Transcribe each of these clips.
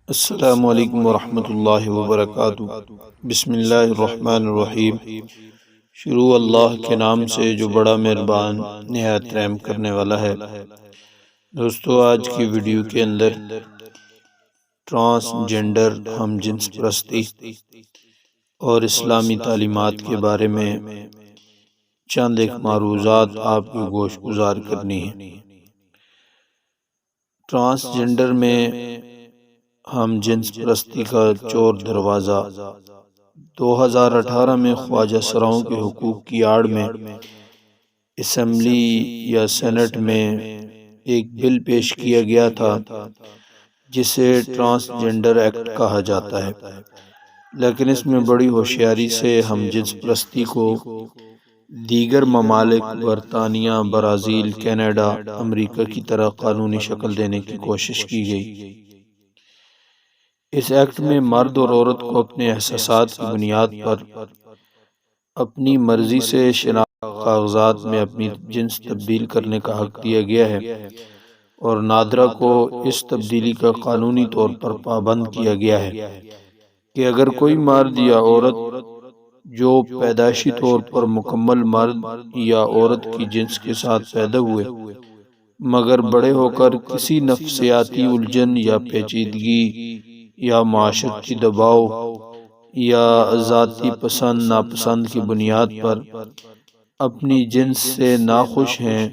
السلام علیکم ورحمۃ اللہ وبرکاتہ۔ بسم اللہ الرحمن الرحیم۔ شروع اللہ کے نام سے جو بڑا مہربان نہایت رحم کرنے والا ہے۔ دوستو، آج کی ویڈیو کے اندر ٹرانسجنڈر ہم جنس پرستی اور اسلامی تعلیمات کے بارے میں چند ایک معروضات آپ کی گوش گزار کرنی ہے۔ ٹرانسجنڈر میں ہم جنس پرستی کا چور دروازہ 2018 میں خواجہ سراؤں کے حقوق کی آڑ میں اسمبلی یا سینٹ میں ایک بل پیش کیا گیا تھا جسے ٹرانسجنڈر ایکٹ کہا جاتا ہے، لیکن اس میں بڑی ہوشیاری سے ہم جنس پرستی کو دیگر ممالک برطانیہ، برازیل، کینیڈا، امریکہ کی طرح قانونی شکل دینے کی کوشش کی گئی۔ اس ایکٹ میں مرد اور عورت کو اپنے احساسات کی بنیاد پر اپنی مرضی سے شناختی کاغذات میں اپنی جنس تبدیل کرنے کا حق دیا گیا ہے، اور نادرہ کو اس تبدیلی کا قانونی طور پر پابند کیا گیا ہے کہ اگر کوئی مرد یا عورت جو پیدائشی طور پر مکمل مرد یا عورت کی جنس کے ساتھ پیدا ہوئے مگر بڑے ہو کر کسی نفسیاتی الجھن یا پیچیدگی یا معاشرتی دباؤ یا ذاتی پسند ناپسند کی بنیاد پر اپنی جنس سے ناخوش ہیں،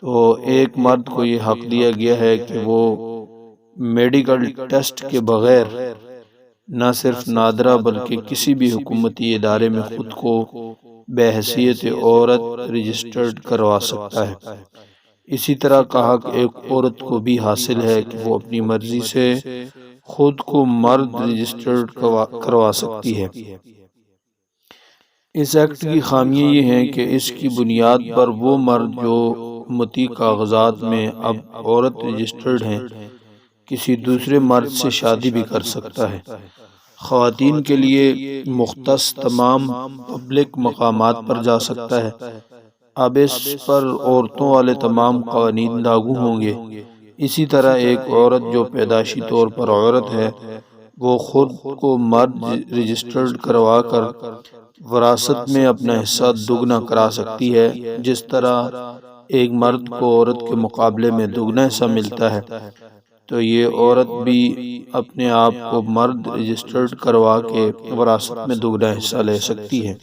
تو ایک مرد کو یہ حق دیا گیا ہے کہ وہ میڈیکل ٹیسٹ کے بغیر نہ صرف نادرہ بلکہ کسی بھی حکومتی ادارے میں خود کو بحیثیت عورت رجسٹرڈ کروا سکتا ہے۔ اسی طرح کا حق ایک عورت کو بھی حاصل ہے کہ وہ اپنی مرضی سے خود کو مرد رجسٹرڈ کروا سکتی ہے۔ اس ایکٹ کی خامیاں یہ ہیں کہ اس کی بنیاد پر وہ مرد جو حکومتی کاغذات میں اب عورت رجسٹرڈ ہیں کسی دوسرے مرد سے شادی بھی کر سکتا ہے۔ خواتین کے لیے مختص تمام پبلک مقامات پر جا سکتا ہے۔ اب اس پر عورتوں والے تمام قوانین لاگو ہوں گے۔ اسی طرح ایک عورت جو پیدائشی طور پر عورت ہے وہ خود کو مرد رجسٹرڈ کروا کر وراثت میں اپنا حصہ دگنا کرا سکتی ہے، جس طرح ایک مرد کو عورت کے مقابلے میں دگنا حصہ ملتا ہے، تو یہ عورت بھی اپنے آپ کو مرد رجسٹرڈ کروا کے وراثت میں دگنا حصہ لے سکتی ہے۔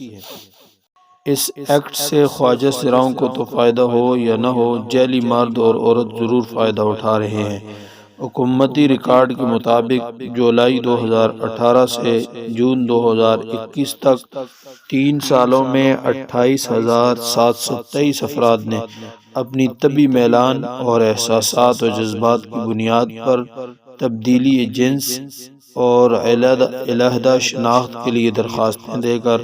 اس ایکٹ سے خواجہ سراؤں کو تو فائدہ ہو یا نہ ہو، جعلی مرد اور عورت ضرور فائدہ اٹھا رہے ہیں۔ حکومتی ریکارڈ کے مطابق جولائی 2018 سے جون 2021 تک 3 سالوں میں 28,723 افراد نے اپنی طبی میلان اور احساسات و جذبات کی بنیاد پر تبدیلی جنس اور علیحدہ شناخت کے لیے درخواستیں دے کر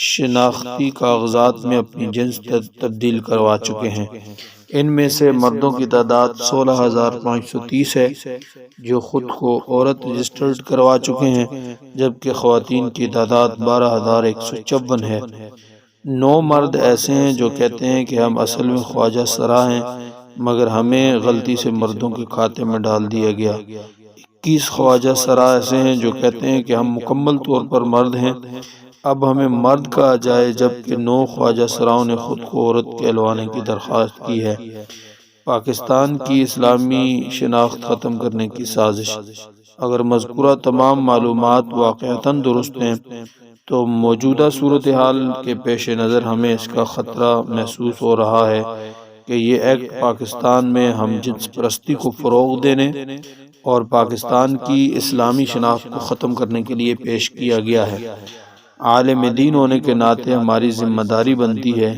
شناختی کاغذات میں اپنی جنس تبدیل کروا چکے ہیں۔ ان میں سے مردوں کی تعداد 16,530 ہے جو خود کو عورت رجسٹرڈ کروا چکے ہیں، جبکہ خواتین کی تعداد 12,154 ہے۔ 9 مرد ایسے ہیں جو کہتے ہیں کہ ہم اصل میں خواجہ سرا ہیں مگر ہمیں غلطی سے مردوں کے کھاتے میں ڈال دیا گیا۔ 21 خواجہ سرا ایسے ہیں جو کہتے ہیں کہ ہم مکمل طور پر مرد ہیں، اب ہمیں مرد کہا جائے، جبکہ 9 خواجہ سراؤں نے خود کو عورت کہلوانے کی درخواست کی ہے۔ پاکستان کی اسلامی شناخت ختم کرنے کی سازش۔ اگر مذکورہ تمام معلومات واقعتاً درست ہیں تو موجودہ صورتحال کے پیش نظر ہمیں اس کا خطرہ محسوس ہو رہا ہے کہ یہ ایکٹ پاکستان میں ہم جنس پرستی کو فروغ دینے اور پاکستان کی اسلامی شناخت کو ختم کرنے کے لیے پیش کیا گیا ہے۔ عالم دین ہونے کے ناطے ہماری ذمہ داری بنتی ہے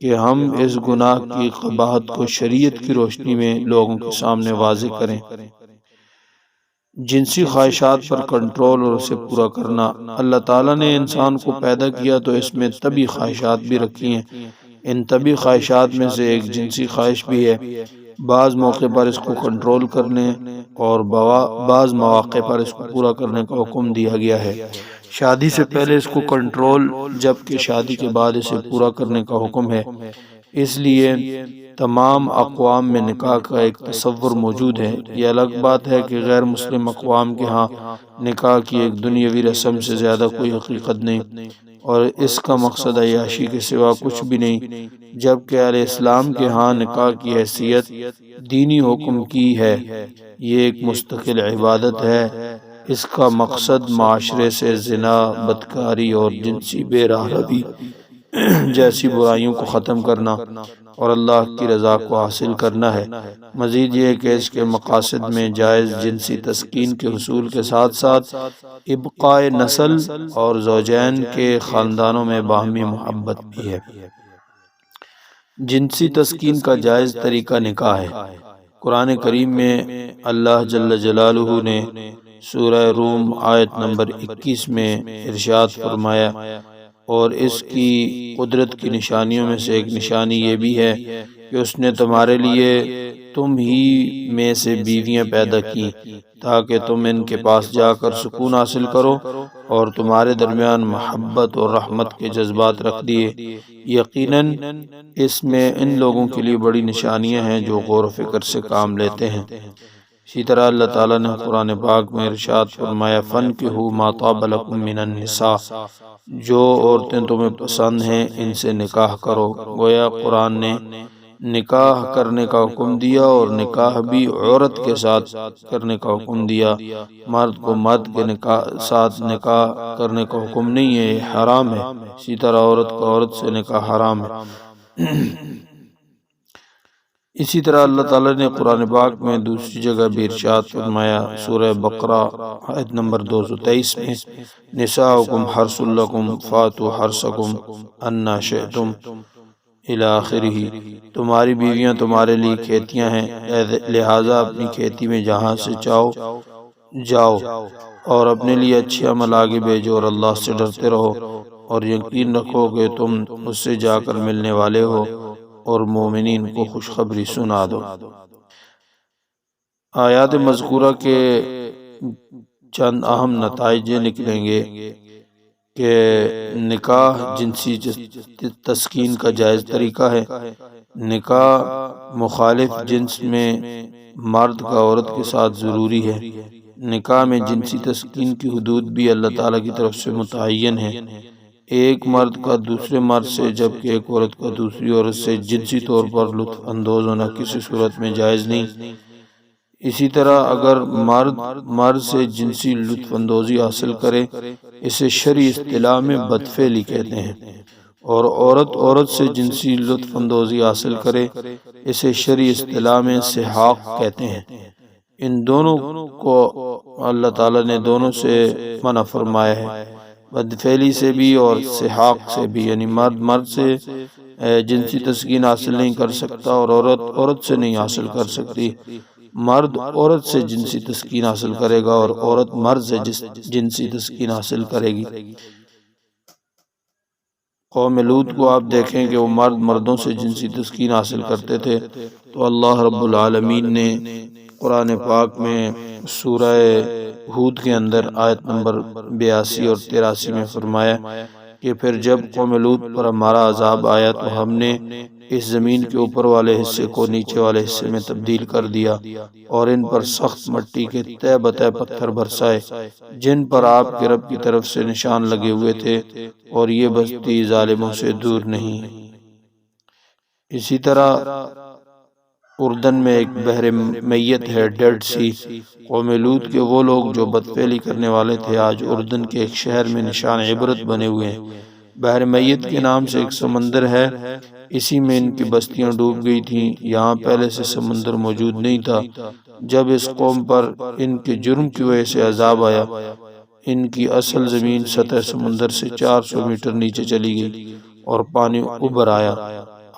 کہ ہم اس گناہ کی قباحت کو شریعت کی روشنی میں لوگوں کے سامنے واضح کریں۔ جنسی خواہشات پر کنٹرول اور اسے پورا کرنا۔ اللہ تعالیٰ نے انسان کو پیدا کیا تو اس میں طبی خواہشات بھی رکھی ہیں۔ ان طبی خواہشات میں سے ایک جنسی خواہش بھی ہے۔ بعض موقع پر اس کو کنٹرول کرنے اور بعض مواقع پر اس کو پورا کرنے کا حکم دیا گیا ہے۔ شادی سے پہلے اس کو کنٹرول، جبکہ شادی کے بعد اسے پورا کرنے کا حکم ہے۔ اس لیے تمام اقوام میں نکاح کا ایک تصور موجود ہے۔ یہ الگ بات ہے کہ غیر مسلم اقوام کے ہاں نکاح کی ایک دنیاوی رسم سے زیادہ کوئی حقیقت نہیں، اور اس کا مقصد عیاشی کے سوا کچھ بھی نہیں، جبکہ اہل اسلام کے ہاں نکاح کی حیثیت دینی حکم کی ہے۔ یہ ایک مستقل عبادت ہے۔ اس کا مقصد معاشرے سے زنا، بدکاری اور جنسی بے راہ روی جیسی برائیوں کو ختم کرنا اور اللہ کی رضا کو حاصل کرنا ہے۔ مزید یہ کہ اس کے مقاصد میں جائز جنسی تسکین کے حصول کے ساتھ ساتھ ابقاء نسل اور زوجین کے خاندانوں میں باہمی محبت بھی ہے۔ جنسی تسکین کا جائز طریقہ نکاح ہے۔ قرآن کریم میں اللہ جل جلالہ نے سورہ روم آیت نمبر 21 میں ارشاد فرمایا، اور اس کی قدرت کی نشانیوں میں سے ایک نشانی یہ بھی ہے کہ اس نے تمہارے لیے تم ہی میں سے بیویاں پیدا کی تاکہ تم ان کے پاس جا کر سکون حاصل کرو، اور تمہارے درمیان محبت اور رحمت کے جذبات رکھ دیے۔ یقیناً اس میں ان لوگوں کے لیے بڑی نشانیاں ہیں جو غور و فکر سے کام لیتے ہیں۔ اسی طرح اللہ تعالیٰ نے قرآن پاک میں ارشاد فرمایا، فَانكِحُوا مَا طَابَ لَكُم مِّنَ النِّسَاءِ، جو عورتیں تمہیں پسند ہیں ان سے نکاح کرو۔ گویا قرآن نے نکاح کرنے کا حکم دیا، اور نکاح بھی عورت کے ساتھ کرنے کا حکم دیا۔ مرد کو مرد کے ساتھ نکاح کرنے کا حکم نہیں ہے، یہ حرام ہے۔ اسی طرح عورت کا عورت سے نکاح حرام ہے۔ اسی طرح اللہ تعالیٰ نے قرآن پاک میں دوسری جگہ بھی ارشاد فرمایا، سورہ بقرہ آیت نمبر 223 میں، نساؤکم حرث لکم فاتوا حرثکم انا شئتم الی آخرہ، تمہاری بیویاں تمہارے لیے کھیتیاں ہیں، لہٰذا اپنی کھیتی میں جہاں سے چاہو جاؤ، اور اپنے لیے اچھے عمل آگے بھیجو، اور اللہ سے ڈرتے رہو، اور یقین رکھو کہ تم اس سے جا کر ملنے والے ہو، اور مومنین کو خوشخبری سنا دو۔ آیات مذکورہ کے چند اہم نتائج یہ نکلیں گے کہ نکاح جنسی تسکین کا جائز طریقہ ہے۔ نکاح مخالف جنس میں مرد کا عورت کے ساتھ ضروری ہے۔ نکاح میں جنسی تسکین کی حدود بھی اللہ تعالیٰ کی طرف سے متعین ہے۔ ایک مرد کا دوسرے مرد سے، جبکہ ایک عورت کا دوسری عورت سے جنسی طور پر لطف اندوز ہونا کسی صورت میں جائز نہیں۔ اسی طرح اگر مرد سے جنسی لطف اندوزی حاصل کرے، اسے شرعی اصطلاح میں بدفعلی کہتے ہیں، اور عورت سے جنسی لطف اندوزی حاصل کرے، اسے شرعی اصطلاح میں سحاق کہتے ہیں۔ ان دونوں کو اللہ تعالیٰ نے دونوں سے منع فرمایا ہے، بدفعلی سے بھی اور سحاق سے بھی، یعنی مرد سے جنسی تسکین حاصل نہیں کر سکتا، اور عورت سے نہیں حاصل کر سکتی۔ مرد عورت سے جنسی تسکین حاصل کرے گا، اور عورت مرد سے جنسی تسکین حاصل کرے گی۔ قوم لوط کو آپ دیکھیں کہ وہ مردوں سے جنسی تسکین حاصل کرتے تھے، تو اللہ رب العالمین نے قرآن پاک میں سورہ ہود کے اندر آیت نمبر 82 اور 83 میں فرمایا کہ پھر جب قوم لوط پر ہمارا عذاب آیا تو ہم نے اس زمین کے اوپر والے حصے کو نیچے والے حصے میں تبدیل کر دیا، اور ان پر سخت مٹی کے تہ بتہ پتھر برسائے جن پر آپ کے رب کی طرف سے نشان لگے ہوئے تھے، اور یہ بستی ظالموں سے دور نہیں۔ اسی طرح اردن میں ایک بحر میت ہے، ڈیڈ سی۔ قوم لوط کے وہ لوگ جو بدفعلی کرنے والے تھے آج اردن کے ایک شہر میں نشان عبرت بنے ہوئے ہیں۔ بحر میت کے نام سے ایک سمندر ہے، اسی میں ان کی بستیاں ڈوب گئی تھیں۔ یہاں پہلے سے سمندر موجود نہیں تھا۔ جب اس قوم پر ان کے جرم کی وجہ سے عذاب آیا، ان کی اصل زمین سطح سمندر سے 400 میٹر نیچے چلی گئی، اور پانی ابھر آیا۔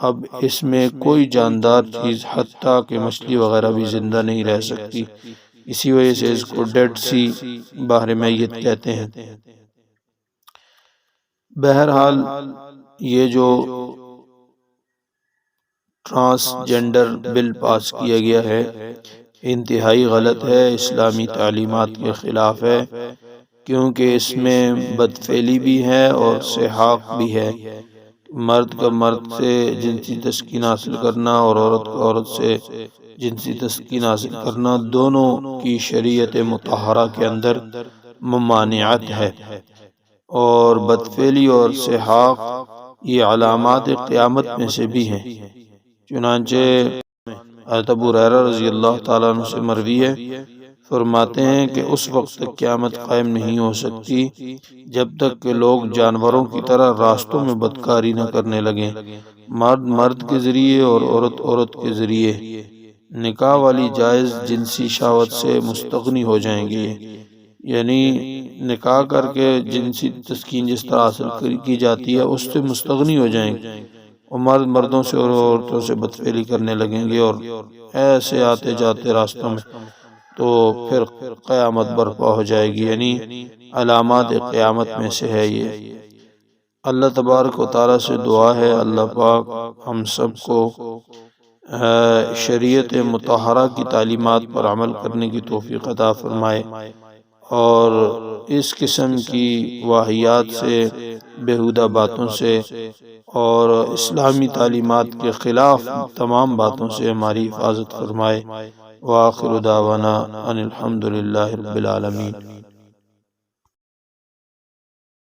اب اس میں کوئی جاندار چیز حتیٰ کہ مچھلی وغیرہ بھی زندہ نہیں رہ سکتی، اسی وجہ سے اس کو ڈیڈ سی بحر میت کہتے ہیں۔ بہرحال یہ جو ٹرانسجنڈر بل پاس کیا گیا ہے انتہائی غلط ہے، اسلامی تعلیمات کے خلاف ہے، کیونکہ اس میں بدفعلی بھی ہے اور سحاق بھی ہے۔ مرد کا مرد سے جنسی تسکین حاصل کرنا اور عورت کا عورت سے جنسی تسکین حاصل کرنا دونوں کی شریعت مطہرہ کے اندر ممانعت ہے، اور بدفعلی اور سحاق یہ علامات قیامت میں سے بھی ہیں۔ چنانچہ حضرت ابو ہریرہ رضی اللہ تعالیٰ عنہ سے مروی ہے، فرماتے ہیں کہ اس وقت تک قیامت قائم نہیں ہو سکتی جب تک کہ لوگ جانوروں کی طرح راستوں میں بدکاری نہ کرنے لگیں۔ مرد مرد کے ذریعے اور عورت عورت کے ذریعے نکاح والی جائز جنسی شہوت سے مستغنی ہو جائیں گے، یعنی نکاح کر کے جنسی تسکین جس طرح حاصل کی جاتی ہے اس سے مستغنی ہو جائیں گے، اور مرد مردوں سے اور عورتوں سے بدفعلی کرنے لگیں گے، اور ایسے آتے جاتے راستوں میں، تو پھر قیامت برپا ہو جائے گی۔ یعنی علامات قیامت میں سے ہے یہ۔ اللہ تبارک و تعالیٰ سے دعا ہے اللہ پاک ہم سب کو شریعت مطہرہ کی تعلیمات پر عمل کرنے کی توفیق عطا فرمائے، اور اس قسم کی واہیات سے، بیہودہ باتوں سے اور اسلامی تعلیمات کے خلاف تمام باتوں سے ہماری حفاظت فرمائے۔ وآخر دعوانا ان الحمد للہ رب العالمین۔